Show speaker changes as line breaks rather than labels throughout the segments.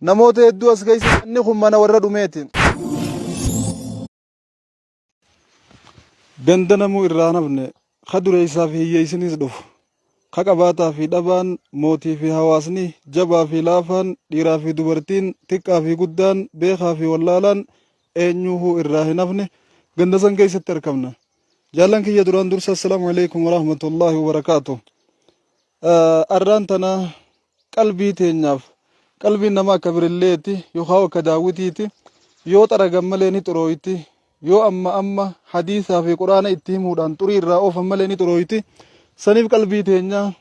namoota hedduu as keessa inni kun mana warra dhumeeti. Ganda namuu irraa nafne kadure isaa fi hiyyeessinis dhufu ka qabaataa fi dhabaan mootii fi hawaasni jabaa fi laafaan dhiiraa fi dubartiin xiqqaa fi guddaan beekaa fi wallaalaan eenyuhuu irraa hin hafne ganda san keessatti argamna. Jaallan kiyya duraan dursa assalaamu alaikum warahmatullaahi wabarakaatu. Arraan tana qalbii teenyaaf qalbiin namaa akka birilleeti yookaan akka daawwitiiti yoo xaragan malee ni xurooyti yoo amma hadiisaa fi quraana itti himuudhaan xurii irraa oofan malee ni xurooyti. Saniif qalbii teenya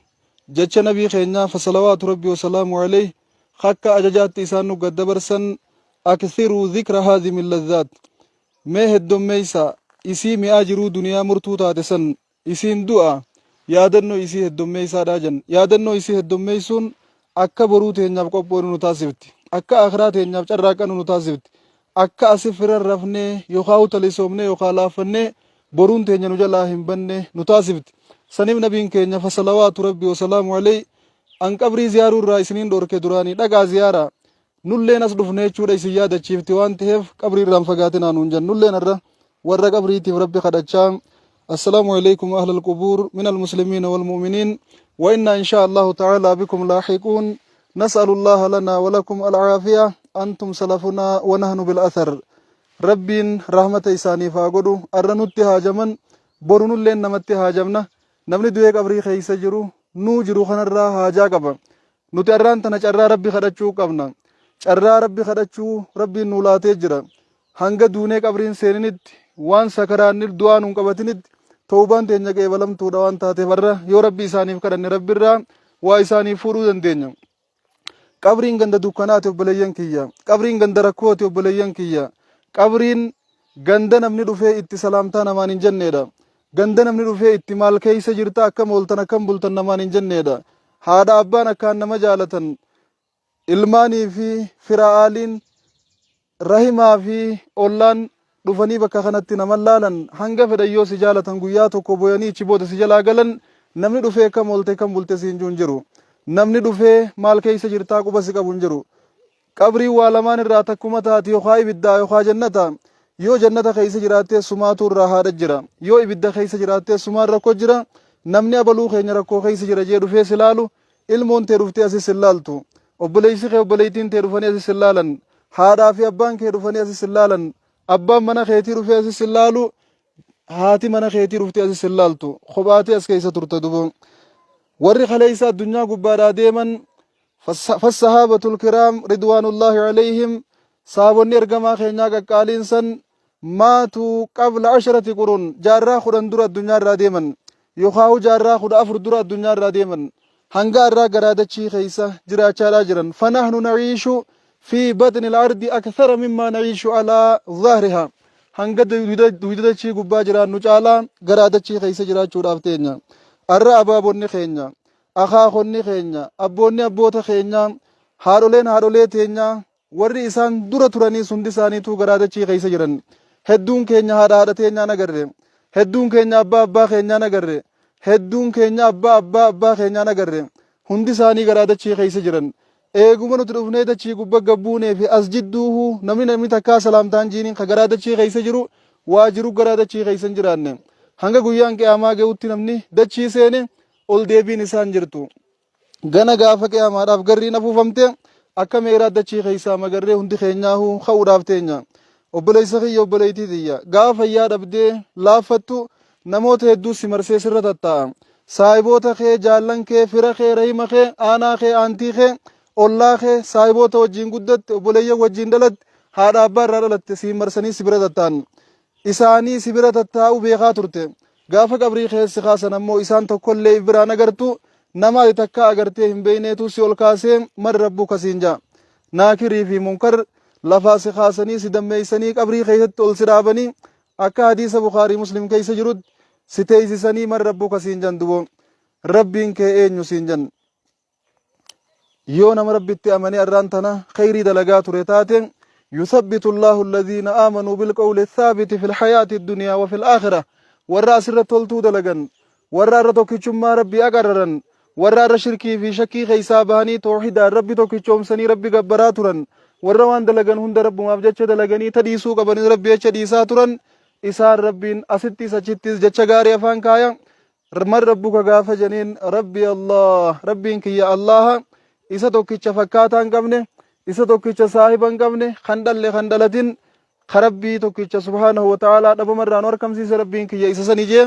jecha nabii keenyaa fasalawaatu rabbi wasalaamu alayhi akka ajajaatti isaan nu gaddabarsan aksiruu zikra haadhi min lazzaat mee heddommeeysa isii mi'aa jiruu duniyaa murtuu taate san isiin du'a yaadannoo isii heddommeeysaadhaa jan yaadannoo isii heddommeeysuun akka boruu teenyaaf qophoonu nu taasifti akka akhiraa teenyaaf carraaqanu nu taasifti akka asif firan rafnee yookaan utalisoomnee yookaan laafannee boruun teenya nu jalaa hin banne nu taasifti. Saniif nabiin keenya fasalawaatu rabbi wasalaamu alayhi an qabrii ziyaaruu irraa isiniin dhorke duraanii dhagaa ziyaara nulleen as dhufne jechuudha isin yaadachiifti waan ta'eef qabrii irraan fagaatinaa nuun jan nulleen irra warra qabriitiif rabbi kadhachaa assalaamu alaykum ahlal qubuur min almuslimiina walmu'miniin wa inna inshaa allahu ta'ala bikum laahiquun nas'alu allaha lana walakum alcaafiya antum salafuna wa nahnu bil'athar rabbiin rahmata isaaniif haa godhu arra nutti haajaman boru nulleen namatti haajamna. Namni du'ee qabrii keessa jiru nuu jiru kanarraa haajaa qaba. Nuti arraan tana carraa rabbi kadhachuu qabna. Carraa rabbi kadhachuu rabbiin nuu laatee jira. Hanga duunee qabriin seeninitti waan sakaraanni du'aa nuun qabatinitti tawbaan teenya qeebalamtuudha waan taateef har'a yoo rabbi isaaniif kadhanne rabbirraa waa isaaniif fuudhuu dandeenya. Qabriin ganda dukkanaati obboleeyyan kiyya. Qabriin ganda rakkooti obboleeyyan kiyya. Qabriin ganda namni dhufee itti salaamtaa namaan hin jenneedha. Ganda namni dhufee itti maal keessa jirta akkam ooltan akkam bultan namaan hin jenneedha. Haadha abbaan akkaan nama jaalatan ilmaanii fi firaa'aaliin rahimaa fi ollaan dhufanii bakka kanatti nama laalan hanga fedhan yoo si jaalatan guyyaa tokko boyanii ichi booda si jalaa galan namni dhufee akkam oolte akkam bulte si hin jiru. Namni dhufee maal keessa jirtaa quba si qabu hin jiru. Qabriin waa lamaan irraa takkuma taati yookaan ibiddaa yookaan jannata. Yoo jannata keessa jiraattee sumaatu irraa haadha jira yoo ibidda keessa jiraattee sumaan rakkoo jira namni abaluu keenya rakkoo keessa jira jee dhufee si laalu ilmoon tee dhuftee asis hin laaltu obboleessi kee obboleettiin tee dhufanii asis hin laalan haadhaa fi abbaan kee dhufanii asis hin laalan abbaan mana keetii dhufee asis hin laalu haati mana keetii dhuftee asis hin laaltu kophaatee as keessa turte dubo warri kaleessa addunyaa gubbaadhaa deeman fassahabatul kiraam ridwaanullaahi alayhim saabonni ergamaa keenyaa qaqqaaliin san maatuu qabla 10 qurun jaarraa 10 dura addunyaa irraa deeman yookaan jaarraa 14 dura addunyaa irraa deeman hanga irraa garaadachii keessa jiraachaadhaa jiran fanahnu naciishu fi batni al-ardi akthara mimmaa naciishu alaa zahriha hanga duwidachii gubbaa jiraannu caalaa garaadachii keessa jiraachuudhaaf teenya arra abaabonni keenya akaakonni keenya abboonni abboota keenya haadholeen haadholee teenya warri isaan dura turanii hundi isaaniitu garaadachii keessa jiran hedduun keenya haadha teenyaa nagarre hedduun keenya abbaa keenyaa nagarre hedduun keenya abbaa keenyaa nagarre hundi isaanii garaadachii keessa jiran eeguma nuti dhufnee dachii gubba gabbuunee fi as jidduuhu namni takkaa salaamtaan jiiniin ka garaadachii keessa jiru waa jiru garaadachii keessa hin jiraanne hanga guyyaan qiyaamaa ga'utti namni dachii seene ol deebiin isaan jirtu gana gaafa qiyaamaadhaaf garriin afuufamte akka meeraa dachii keessaa magarree hundi keenyaahu ka'uudhaaf teenya obboleessa kiyya obboleettii tiyya gaafa yaa dhabdee laaffattu namoota hedduu si marsee sirra tatta'a saahiboota kee jaallan kee fira kee rahima kee aanaa kee aantii kee ollaa kee saahiboota wajjiin guddatte obboleeyyan wajjiin dhalatte haadha abbaa irraa dhalatte si marsanii si bira tatta'an isaanii si bira tattaa'u beekaa turte gaafa qabrii keessi kaasan ammoo isaan tokkollee biraan agartu nama ati takka agartee hin beeyneetu si ol kaasee man rabbuu kasiin jaa naakirii fi munkar lafaa si kaasanii si dammeeysanii qabrii keessatti ol si dhaabanii akka hadiisa bukaarii muslim keessa jirutti si teeysisanii man rabbuu kasiin jan dubo rabbiin kee eenyu siin jan yoo nama rabbitti amanii arraan tana khayrii dalagaa ture taate يثبت الله الذين آمنوا بالقول الثابت في الحياة الدنيا وفي الآخرة ورا سر تولتو دلغن ورا رتوكيچما ربي اگررن warra shirkii fi shakkii keeysaa bahanii tawxiidaan rabbi tokkichoomsanii rabbi gabbaraa turan warra waan dalagan hunda rabbumaaf jecha dalaganii tadhiisuu qabanis rabbi jecha dhiisaa turan isaan rabbiin asittis achittis jecha gaarii afaan kaaya man rabbuka gaafa janiin rabbi Allah rabbiin kiyya Allah isa tokkicha fakkaataa hin qabne isa tokkicha saahiba hin qabne kan dhalle kan dhalatin karabbii tokkicha subhaanahu wa ta'aalaa dhabamarraan harkamsiise rabbiin kiyya isa sani jee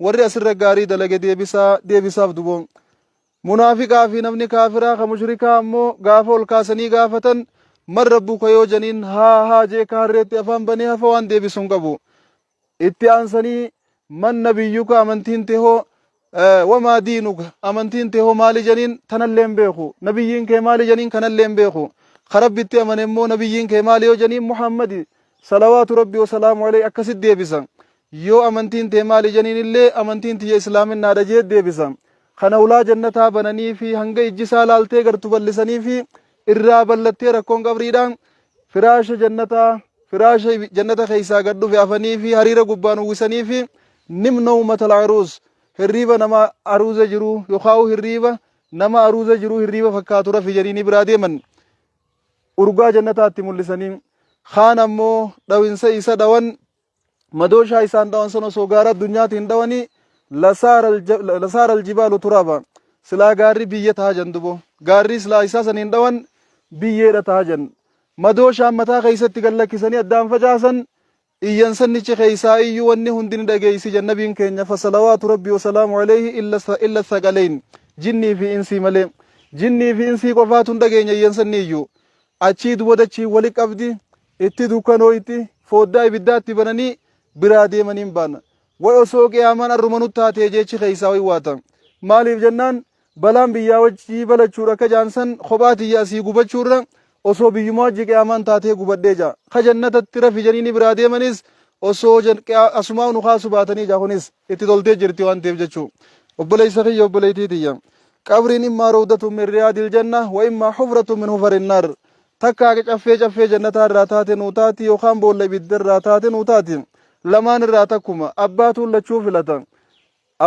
warri asirra gaarii dalage deebisaaf duboon munaafiqaa fi namni kaafiraa ka mushrikaa ammoo gaafa ol kaasanii gaafatan man rabbuka yoo janiin haa jee ka harreetti afaan banee hafa waan deebisuun qabu itti aansanii man nabiyyuka amantiin tehoo wamaa diinuka amantiin tehoo maali janiin tanalleen beeku nabiyyiin kee maali janiin kanalleen beeku karabbitti amane immoo nabiyyiin kee maali yoo janiin muhammadi salawaatu rabbi wasalaamu alayhi akkasit deebisan yoo amantiin tee maali janiin illee amantiin tiyya islaaminaadha jee deebisan kana ulaa jannataa bananii fi hanga ijjisaa laaltee gartu ballisanii fi irraa ballattee rakkoon qabriidhaan firaasha jannata keeysaa gad dhufe afanii fi hariira gubbaan uwwisanii fi nimna ummatal aruus hirriiba nama aruuza jiru yookaan hirriiba nama aruuza jiru hirriiba fakkaatu rafi jedhanii biraa deeman urgaa jannataatti mul'isanii kaan ammoo dhawinsa isa dhawan madooshaa isaan dhawan san osoo gaara addunyaatiin dhawanii lasaara aljibaalu turaaba silaa gaarri biyya taha jan dubo gaarri silaa isaa saniin dhawan biyyeedha taha jan madooshaan mataa keeysatti gallakkisanii addaan facaasan iyyan sannichi keeysaa iyyuu wanni hundi ni dhageeysi jannabiin keenya fasalawaatu rabbi wasalaamu alayhi illa thaqalayn jinnii fi insii malee jinnii fi insii qofaatu hin dhageenya iyyan sanni iyyuu achii duba dachii wali qabdi itti dukkanooyti fooddaa ibiddaatti bananii biraa deemaniin baana way osoo qiyaamaan arrumanu taatee jechi keeysaa way waata maaliif jennaan balaan biyyaa wajjii balachuudha akka jaansan kophaatiyya asii gubachuurra osoo biyyuma wajji qiyaamaan taatee gubadhee jaa ka jannatatti rafi janiini biraa deemanis osoo asumaa nu kaasu baatanii jaa kunis itti toltee jirti waan ta'eef jechuu obboleessa kiyya obboleettiitiyya qabriin immaa rawdatu min riyaadil janna wa immaa hufratu min hufarin naar takkaa caffee jannataa irraa taate nuu taati yookaan boolla ibidda irraa taate nuu taati lamaan irraa takkuma abbaatuun lachuu filata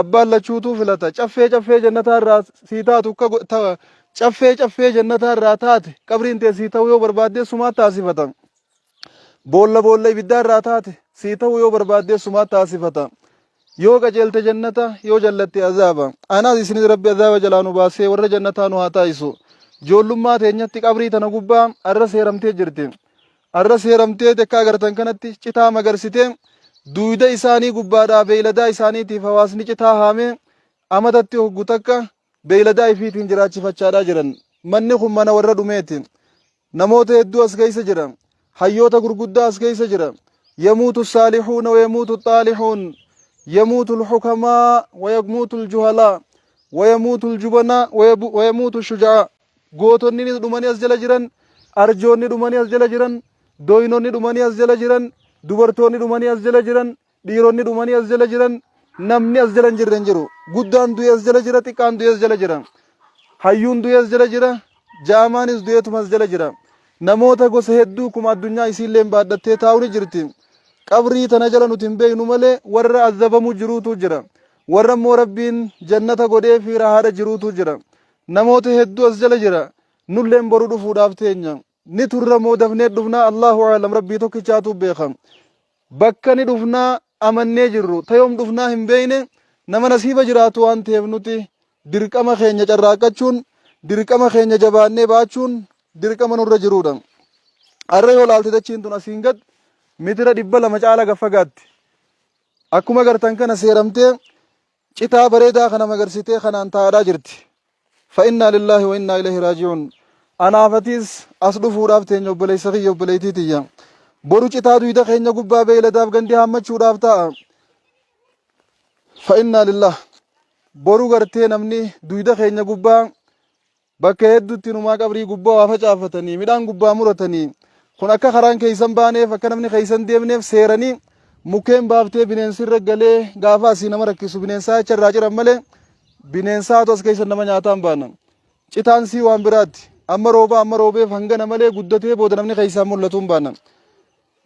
abbaan lachuutuu filata caffee jannataa irraa sii taatu caffee jannataa irraa taate qabriin tee sii ta'uu yoo barbaadde sumaa taasifata boolla ibiddaa irraa taate sii ta'uu yoo barbaadde sumaa taasifata yoo qajeelte jannata yoo jallatte azaaba anaas isinis rabbi azaaba jalaa nu baasee warra jannataa nu haa taa'isu joollummaa teenyatti qabrii tana gubbaa arra seeramtee jirti arra seeramtee tekka agartan kanatti citaa magarsitee duuda isaanii gubbaadhaa beeyladaa isaaniitiif hawaasni citaa haame amatatti hoggu takka beeyladaa ifiitiin jiraachifachaadhaa jiran manni kun mana warra dhumeeti namoota hedduu as keeysa jira hayyoota gurguddaa as keeysa jira yamuutu saalihuuna wayamuutu xaalixuun yamuutu lxukamaa wayamuutu ljuhalaa wayamuutu ljubanaa wayamuutu shujaa gootonni dhumanii as jala jiran arjoonni dhumanii as jala jiran dooyinonni dhumanii as jala jiran dubartoonni dhumanii as jala jiran dhiironni dhumanii as jala jiran namni as jala hin jirre hin jiru guddaan du'ee as jala jira xiqqaan du'ee as jala jira hayyuun du'ee as jala jira jaamaanis du'eetuma as jala jira namoota gosa hedduu kuma addunyaa isiillee baadhattee taa'u ni jirti qabrii tana jala nuti hin beeknu malee warra azabamu jiruutu jira warra immoo rabbiin jannata godhee fi rahaadha jiruutu jira namoota hedduu as jala jira nulleen boru dhufuudhaaf teenya ni turra moo dafnee dhufnaa allahu aalam rabbii tokkichaatu beeka bakka ni dhufnaa amannee jirru tayoom dhufnaa hin beeyne nama nasiiba jiraatu waan ta'eef nuti dirqama keenya carraaqachuun dirqama keenya jabaannee baachuun dirqama nurra jiruudha arra yoo laalte dachiin tun asiin gad mitira 200 caala gaffagaatti akkuma gartan kana seeramtee citaa bareedaa kana magarsitee kanaan taa'adhaa jirti فإنا لله وإنا إليه راجعون أنا فتيس أصدف وراب تينيو بلي سخي بلي تيتيا بروج تادو يدا خينيا قبا بيلا داف غندي هم تشوراب تا فإنا لله برو غرتي نمني دويدا خينيا قبا بكيد دوتينو ما قبري قبا وافجافتني ميدان قبا مرتني كون أكا خران كيسان باني فكا نمني خيسان ديمني سيراني مكين بافتي بنين سر رقالي غافا سينما ركيسو بنين سايا چر راجر أمالي bineensaatu as keessa nama nyaataan baana citaan sii waan biraatti amma roobeef hangana malee guddatee booda namni keessaan mul'atuun baana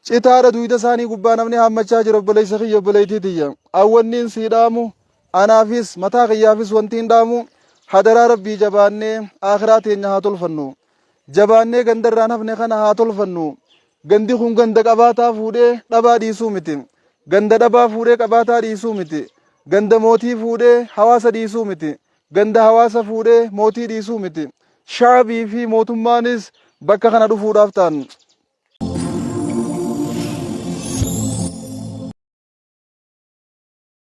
citaadha duwida isaanii gubbaa namni hammachaa jira obboleessa kiyya obboleettiitiyya awwanniin sii dhaamu anaafis mataa kiyyaafis wanti hin dhaamu hadaraa rabbii jabaannee akhiraa teenya haa tolfannu. Jabaannee gandarraan hafne kana haa tolfannu. Gandi kun ganda qabaataa fuudhee dhabaa dhiisuu miti. Ganda dhabaa fuudhee qabaataa dhiisuu miti. Ganda mootii fuudhee hawaasa dhiisuu miti. Ganda hawaasa fuudhee mootii dhiisuu miti. Shaabii fi mootummaanis bakka kana dhufuudhaaf ta'an.